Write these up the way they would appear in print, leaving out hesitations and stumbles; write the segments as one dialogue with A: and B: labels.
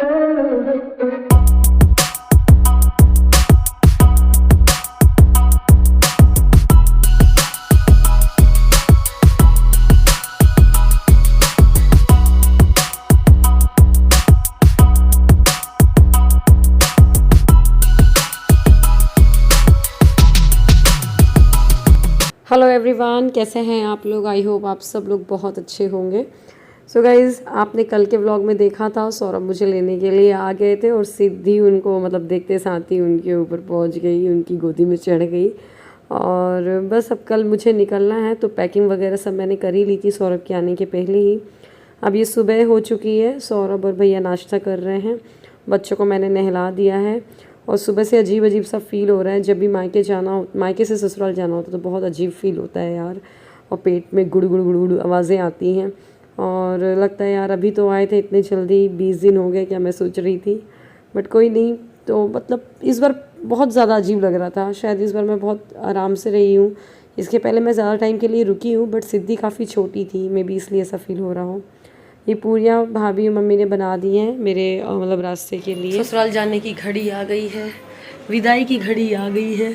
A: Hello everyone, कैसे हैं आप लोग। आई होप आप सब लोग बहुत अच्छे होंगे। सो गाइज़, आपने कल के व्लॉग में देखा था सौरभ मुझे लेने के लिए आ गए थे और सिद्धि उनको मतलब देखते साथ ही उनके ऊपर पहुंच गई, उनकी गोदी में चढ़ गई। और बस अब कल मुझे निकलना है तो पैकिंग वगैरह सब मैंने कर ही ली थी सौरभ के आने के पहले ही। अब ये सुबह हो चुकी है, सौरभ और भैया नाश्ता कर रहे हैं, बच्चों को मैंने नहला दिया है। और सुबह से अजीब अजीब सा फील हो रहा है। जब भी मायके से ससुराल जाना होता तो बहुत अजीब फील होता है यार, और पेट में गुड़ गुड़ गुड़ गुड़ आवाज़ें आती हैं। और लगता है यार अभी तो आए थे इतने जल्दी, 20 दिन हो गए क्या मैं सोच रही थी। बट कोई नहीं, तो मतलब इस बार बहुत ज़्यादा अजीब लग रहा था। शायद इस बार मैं बहुत आराम से रही हूँ, इसके पहले मैं ज़्यादा टाइम के लिए रुकी हूँ, बट सिद्धि काफ़ी छोटी थी, मे बी इसलिए ऐसा फील हो रहा हो। ये पूरियाँ भाभी और मम्मी ने बना दी हैं मेरे मतलब रास्ते के लिए। ससुराल जाने की घड़ी आ गई है, विदाई की घड़ी आ गई है।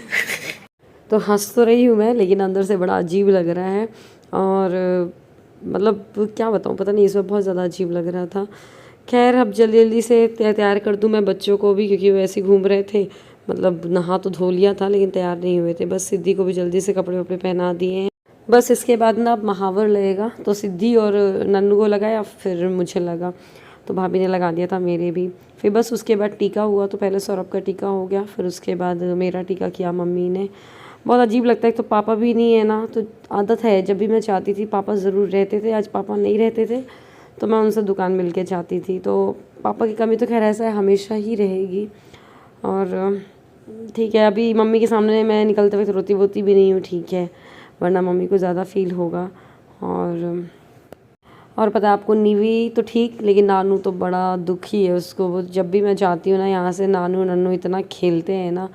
A: तो हंस तो रही हूँ मैं, लेकिन अंदर से बड़ा अजीब लग रहा है। और मतलब क्या बताऊँ, पता नहीं, इस बार बहुत ज़्यादा अजीब लग रहा था। खैर अब जल्दी जल्दी से तैयार कर दूँ मैं बच्चों को भी, क्योंकि वो ऐसे घूम रहे थे। मतलब नहा तो धो लिया था लेकिन तैयार नहीं हुए थे। बस सिद्धि को भी जल्दी से कपड़े वपड़े पहना दिए हैं। बस इसके बाद ना अब महावर लगेगा, तो सिद्धि और नन्नू को लगाया, फिर मुझे लगा, तो भाभी ने लगा दिया था मेरे भी। फिर बस उसके बाद टीका हुआ, तो पहले सौरभ का टीका हो गया, फिर उसके बाद मेरा टीका किया मम्मी ने। बहुत अजीब लगता है, तो पापा भी नहीं है ना, तो आदत है जब भी मैं चाहती थी पापा ज़रूर रहते थे। आज पापा नहीं रहते थे तो मैं उनसे दुकान मिल के जाती थी। तो पापा की कमी तो खैर ऐसा है हमेशा ही रहेगी। और ठीक है, अभी मम्मी के सामने मैं निकलते वक्त रोती वोती भी नहीं हूँ, ठीक है, वरना मम्मी को ज़्यादा फील होगा। और पता है आपको, नीवी तो ठीक, लेकिन नानू तो बड़ा दुखी है उसको। वो जब भी मैं जाती हूँ ना यहाँ से, नानू नन्नू इतना खेलते हैं ना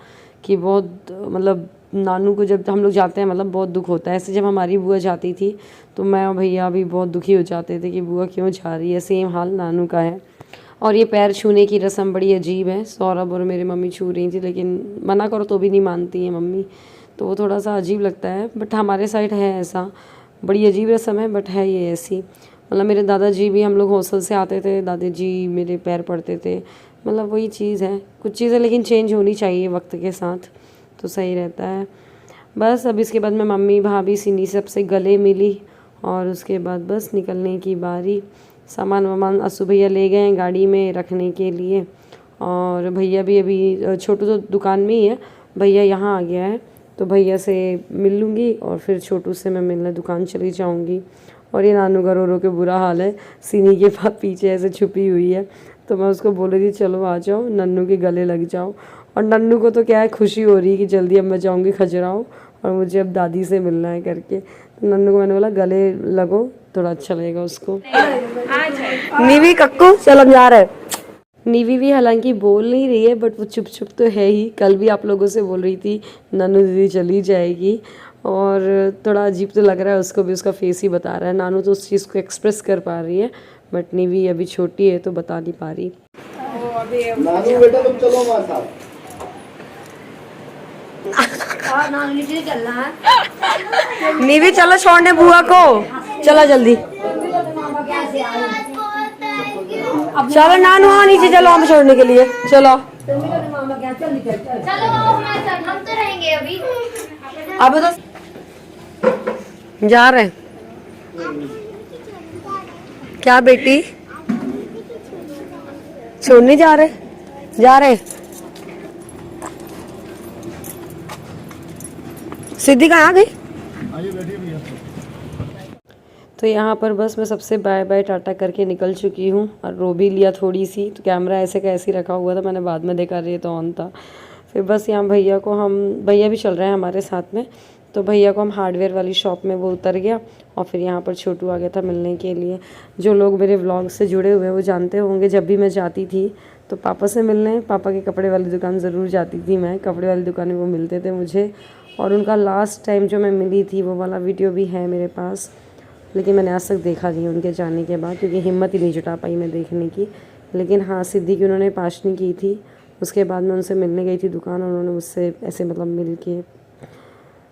A: कि बहुत, मतलब नानू को जब हम लोग जाते हैं मतलब बहुत दुख होता है। ऐसे जब हमारी बुआ जाती थी तो मैं और भैया भी बहुत दुखी हो जाते थे कि बुआ क्यों जा रही है। सेम हाल नानू का है। और ये पैर छूने की रस्म बड़ी अजीब है। सौरभ और मेरी मम्मी छू रही थी, लेकिन मना करो तो भी नहीं मानती है मम्मी, तो वो थोड़ा सा अजीब लगता है। बट हमारे साइड है ऐसा, बड़ी अजीब रस्म है, बट है ये ऐसी। मतलब मेरे दादाजी भी, हम लोग हॉस्टल से आते थे, दादाजी मेरे पैर पड़ते थे। मतलब वही चीज़ है, कुछ चीज़ें लेकिन चेंज होनी चाहिए वक्त के साथ, तो सही रहता है। बस अब इसके बाद मैं मम्मी भाभी सिनी सबसे गले मिली, और उसके बाद बस निकलने की बारी। सामान वामान असु भैया ले गए हैं गाड़ी में रखने के लिए, और भैया भी अभी, छोटू तो दुकान में ही है, भैया यहाँ आ गया है, तो भैया से मिल लूँगी और फिर छोटू से मैं मिलने दुकान चली जाऊँगी। और ये नानू का रो रो के बुरा हाल है, सीनी के पास पीछे ऐसे छुपी हुई है, तो मैं उसको बोल रही थी चलो आ जाओ, नन्नू के गले लग जाओ। और नन्नू को तो क्या है, खुशी हो रही है कि जल्दी अब मैं जाऊँगी खजुराहो और मुझे अब दादी से मिलना है करके। तो नन्नू को मैंने बोला गले लगो, थोड़ा अच्छा लगेगा उसको। नीवी कक्कू चल हम जा रहे हैं। नीवी भी हालांकि बोल नहीं रही है, बट वो चुप चुप तो है ही। कल भी आप लोगों से बोल रही थी नन्नू दीदी चली जाएगी, और थोड़ा अजीब तो लग रहा है उसको भी, उसका फेस ही बता रहा है। नानू तो उस चीज़ को एक्सप्रेस कर पा रही है, बट नीवी अभी छोटी है तो बता नहीं पा रही।
B: नानू बेटा तुम चलो हमारे साथ।
A: नीवी चलो छोड़ने बुआ को, चलो जल्दी चलो नानू आओ नीचे, चलो हम छोड़ने के लिए, चलो
C: चलो हम तो रहेंगे अभी।
A: अब तो जा रहे। क्या बेटी, छोड़ने जा रहे, जा रहे। सिद्धि कहाँ गई? तो यहाँ पर बस मैं सबसे बाय बाय टाटा करके निकल चुकी हूँ, और रो भी लिया थोड़ी सी। तो कैमरा ऐसे का ऐसे रखा हुआ था, मैंने बाद में देखा रही तो ऑन था। फिर बस यहाँ भैया भी चल रहे हैं हमारे साथ में, तो भैया को हम हार्डवेयर वाली शॉप में वो उतर गया, और फिर यहाँ पर छोटू आ गया था मिलने के लिए। जो लोग मेरे व्लॉग से जुड़े हुए हैं वो जानते होंगे, जब भी मैं जाती थी तो पापा से मिलने, पापा के कपड़े वाली दुकान ज़रूर जाती थी मैं, कपड़े वाली दुकान में वो मिलते थे मुझे। और उनका लास्ट टाइम जो मैं मिली थी वो वाला वीडियो भी है मेरे पास, लेकिन मैंने आज तक देखा नहीं उनके जाने के बाद, क्योंकि हिम्मत ही नहीं जुटा पाई मैं देखने की लेकिन हाँ सिद्धि की उन्होंने पाशनी की थी। उसके बाद मैं उनसे मिलने गई थी दुकान, उन्होंने मुझसे ऐसे मतलब मिल के,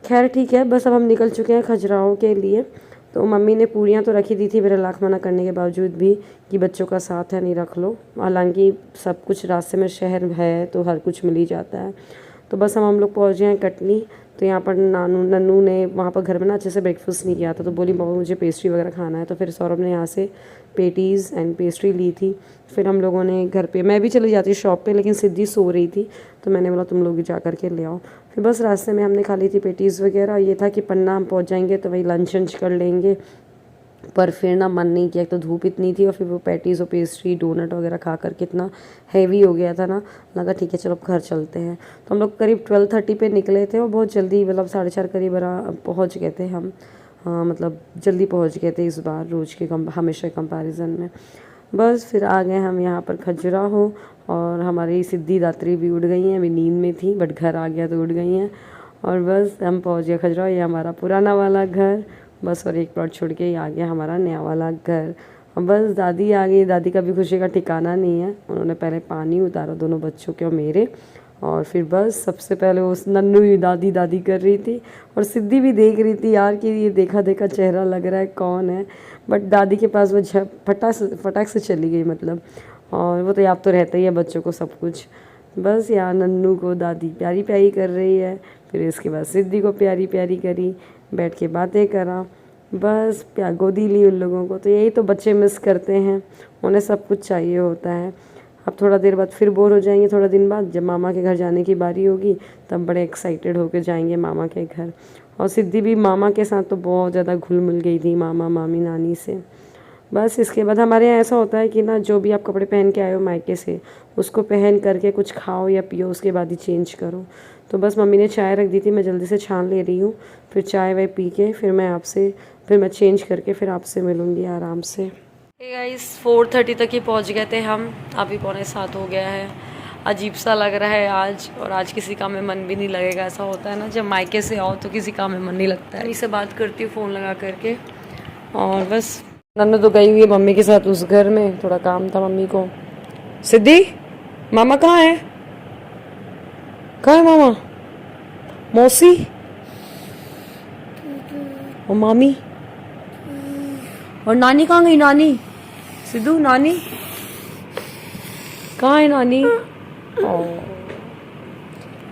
A: खैर ठीक है। बस अब हम निकल चुके हैं खजुराहो के लिए। तो मम्मी ने पूरियाँ तो रखी दी थी मेरे लाख मना करने के बावजूद भी कि बच्चों का साथ है नहीं रख लो, हालांकि सब कुछ रास्ते में शहर है तो हर कुछ मिल ही जाता है। तो बस हम लोग पहुँच गए हैं कटनी। तो यहाँ पर नन्नू ने वहाँ पर घर में ना अच्छे से ब्रेकफास्ट नहीं किया था, तो बोली मम्मा मुझे पेस्ट्री वगैरह खाना है। तो फिर सौरभ ने यहाँ से पेटीज़ एंड पेस्ट्री ली थी। फिर हम लोगों ने घर पे, मैं भी चली जाती शॉप पे, लेकिन सिद्धि सो रही थी तो मैंने बोला तुम लोग जा कर के ले आओ। फिर बस रास्ते में हमने खा ली थी पेटीज़ वगैरह। ये था कि पन्ना हम पहुँच जाएंगे तो वही लंच वंच कर लेंगे, पर फिर ना मन नहीं किया। एक तो धूप इतनी थी और फिर वो पैटीज़ और पेस्ट्री डोनट वगैरह खा कर कितना हैवी हो गया था ना, लगा ठीक है चलो अब घर चलते हैं। तो हम लोग करीब 12:30 पे निकले थे और बहुत जल्दी, मतलब 4:30 करीब पहुँच गए थे हम। हाँ मतलब जल्दी पहुँच गए थे इस बार, रोज़ के हमेशा कंपैरिजन में। बस फिर आ गए हम यहाँ पर खजुराहो, और हमारी सिद्धि दात्री भी उड़ गई हैं, अभी नींद में थी बट घर आ गया तो उड़ गई हैं। और बस हम पहुँच गए खजुराहो, ये हमारा पुराना वाला घर। बस और एक प्लॉट छोड़ के ही आ गया हमारा नया वाला घर। और बस दादी आ गई, दादी का भी खुशी का ठिकाना नहीं है। उन्होंने पहले पानी उतारा दोनों बच्चों के और मेरे, और फिर बस सबसे पहले उस नन्नू ही दादी दादी कर रही थी, और सिद्धि भी देख रही थी यार कि ये देखा देखा चेहरा लग रहा है कौन है, बट दादी के पास वो फटाक से चली गई मतलब। और वो तो याद तो रहता ही है बच्चों को सब कुछ। बस यार नन्नू को दादी प्यारी प्यारी कर रही है, फिर इसके बाद सिद्धि को प्यारी प्यारी करी, बैठ के बातें करा, बस प्यार गोदी ली उन लोगों को। तो यही तो बच्चे मिस करते हैं, उन्हें सब कुछ चाहिए होता है। अब थोड़ा देर बाद फिर बोर हो जाएंगे, थोड़ा दिन बाद जब मामा के घर जाने की बारी होगी तब बड़े एक्साइटेड होकर जाएंगे मामा के घर। और सिद्धि भी मामा के साथ तो बहुत ज़्यादा घुल मिल गई थी, मामा मामी नानी से। बस इसके बाद हमारे यहाँ ऐसा होता है कि ना जो भी आप कपड़े पहन के आए हो मायके से, उसको पहन करके कुछ खाओ या पियो, उसके बाद ही चेंज करो। तो बस मम्मी ने चाय रख दी थी, मैं जल्दी से छान ले रही हूँ, फिर चाय वाय पी के फिर मैं चेंज करके फिर आपसे मिलूँगी आराम से। गाइस 4:30 तक ही पहुँच गए थे हम, अभी 6:45 हो गया है। अजीब सा लग रहा है आज, और आज किसी काम में मन भी नहीं लगेगा। ऐसा होता है ना जब मायके से आओ तो किसी काम में मन नहीं लगता है। मम्मी से बात करती हूँ फ़ोन लगा करके, और बस नन्नू तो गई हुई है मम्मी के साथ उस घर में, थोड़ा काम था मम्मी को। सिद्धि मामा कहाँ है? कहाँ है मामा? मौसी और मामी और नानी कहाँ गई? नानी सिद्धू नानी कहाँ है? नानी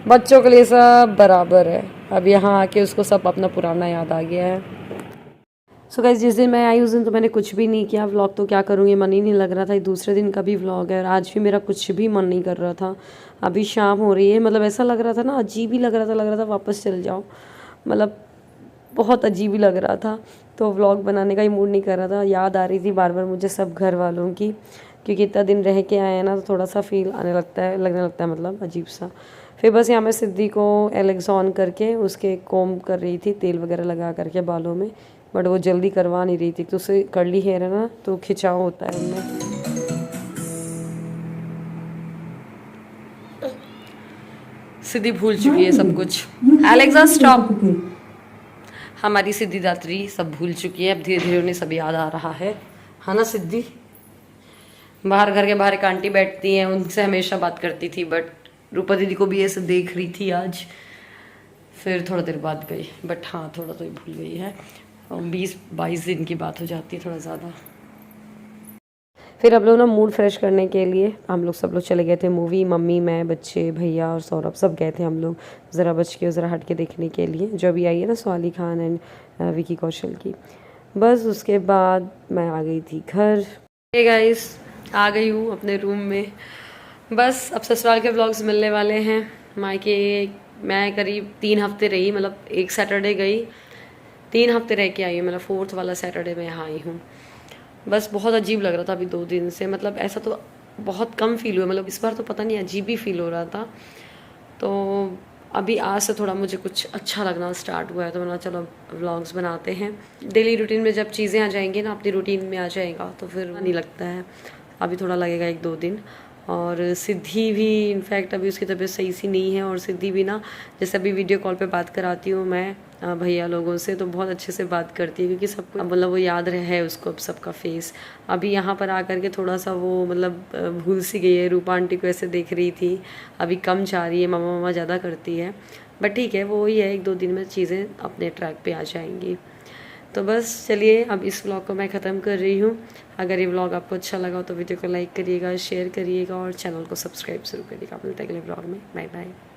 A: बच्चों के लिए सब बराबर है। अब यहाँ आके उसको सब अपना पुराना याद आ गया है। सो गाइस जिस दिन मैं आई उस दिन तो मैंने कुछ भी नहीं किया, व्लॉग तो क्या करूँगी, मन ही नहीं लग रहा था। दूसरे दिन का भी व्लॉग है और आज भी मेरा कुछ भी मन नहीं कर रहा था। अभी शाम हो रही है, मतलब ऐसा लग रहा था ना, अजीब ही लग रहा था वापस चल जाओ, मतलब बहुत अजीब ही लग रहा था। तो व्लॉग बनाने का ही मूड नहीं कर रहा था। याद आ रही थी बार बार मुझे सब घर वालों की, क्योंकि इतना दिन रह के आए हैं ना, तो थोड़ा सा फील लगने लगता है मतलब अजीब सा। फिर बस यहाँ मैं सिद्धि को एलेक्स ऑन करके उसके कोम कर रही थी, तेल वगैरह लगा करके बालों में, बट वो जल्दी करवा नहीं रही थी। तो उससे कर्ली हेयर है ना, तो खिंचाव होता है उनमें। सिद्धि भूल चुकी है सब कुछ। Alexa stop. हमारी सिद्धि दात्री सब भूल चुकी है, अब धीरे धीरे उन्हें सब याद आ रहा है ना सिद्धि? बाहर घर के बाहर एक आंटी बैठती हैं, उनसे हमेशा बात करती थी, बट रूपा दीदी को भी ऐसे देख रही थी आज। फिर थोड़ा देर बाद गई, बट हाँ थोड़ा तो ही भूल गई है। और 20-22 दिन की बात हो जाती है थोड़ा ज़्यादा। फिर हम लोग ना मूड फ्रेश करने के लिए हम लोग सब लोग चले गए थे मूवी, मम्मी मैं बच्चे भैया और सौरभ सब गए थे हम लोग ज़रा बच के ज़रा हट के देखने के लिए, जो अभी आई है ना स्वाली खान एंड विकी कौशल की। बस उसके बाद मैं आ गई थी घर। हे गाइस आ गई हूँ अपने रूम में। बस अब ससुराल के व्लॉग्स मिलने वाले हैं। मायके मैं करीब 3 हफ्ते रही, मतलब एक सैटरडे गई, 3 हफ्ते रह के आई हूँ, मतलब 4th वाला सैटरडे में यहाँ आई हूँ। बस बहुत अजीब लग रहा था अभी 2 दिन से, मतलब ऐसा तो बहुत कम फील हुआ, मतलब इस बार तो पता नहीं अजीब ही फील हो रहा था। तो अभी आज से थोड़ा मुझे कुछ अच्छा लगना स्टार्ट हुआ है, तो मैंने चलो व्लॉग्स बनाते हैं। डेली रूटीन में जब चीज़ें आ जाएंगी ना, अपनी रूटीन में आ जाएगा तो फिर नहीं लगता है। अभी थोड़ा लगेगा 1-2 दिन, और सिद्धि भी इनफैक्ट अभी उसकी तबीयत सही सी नहीं है। और सिद्धि भी ना जैसे अभी वीडियो कॉल पे बात कराती हूँ मैं भैया लोगों से, तो बहुत अच्छे से बात करती है क्योंकि सबको मतलब वो याद है उसको अब सबका फेस। अभी यहाँ पर आकर के थोड़ा सा वो मतलब भूल सी गई है, रूपा आंटी को ऐसे देख रही थी, अभी कम जा रही है, मामा मामा ज़्यादा करती है। बट ठीक है, वो ही है, 1-2 दिन में चीज़ें अपने ट्रैक पे आ जाएंगी। तो बस चलिए अब इस व्लॉग को मैं ख़त्म कर रही हूँ। अगर ये व्लॉग आपको अच्छा लगा तो वीडियो को लाइक करिएगा, शेयर करिएगा और चैनल को सब्सक्राइब ज़रूर करिएगा। मिलते हैं अगले व्लॉग में, बाय बाय।